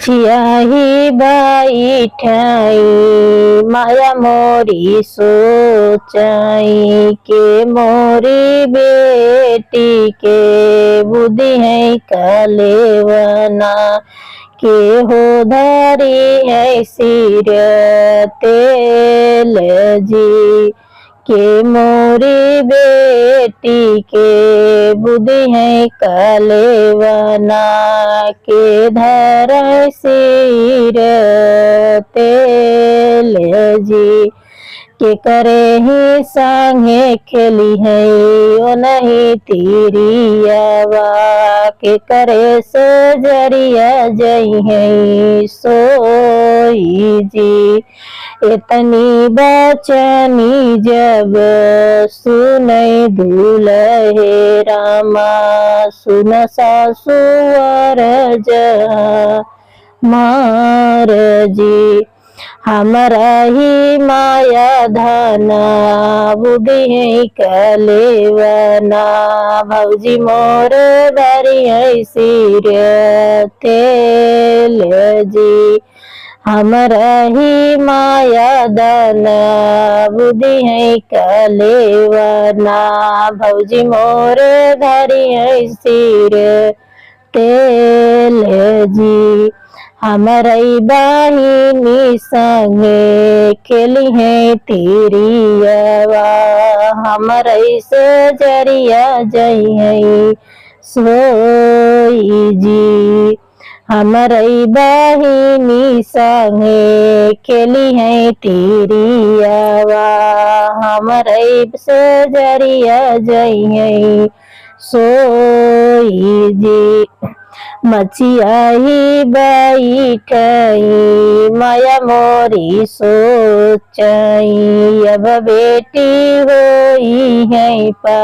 मछियाही बाई ठाई माया मोरी सोचाई के मोरी बेटी के बुद्धि है कलेवना के हो धरी है सिर तेल जी के मोरी बेटी के बुद्धि है कलेवना के धर सिर तेल जी के करे ही संगे खेली है ओ नहीं तिरियावा के करे से जरिया जई है सोई जी इतनी बचनी जब सुनई दूल्हे रामा सुन सासुअर मार जी हमरा ही माया धना बुद्धि है कलेवना भौजी मोर धरी है सिर तेल जी हमरा ही माया धना बुद्धि है कलेवना भौजी मोर धरी है सिर तेल जी हमरई बाहिनी संगे खेली है तिरियावा हमरई से जरिया जई है सोई जी हमरई बाहिनी संगे खेली है तिरियावा हमरई से जरिया जई है सोई जी मछियाही बैठाई माया मोरी सोचाई अब बेटी होई है पा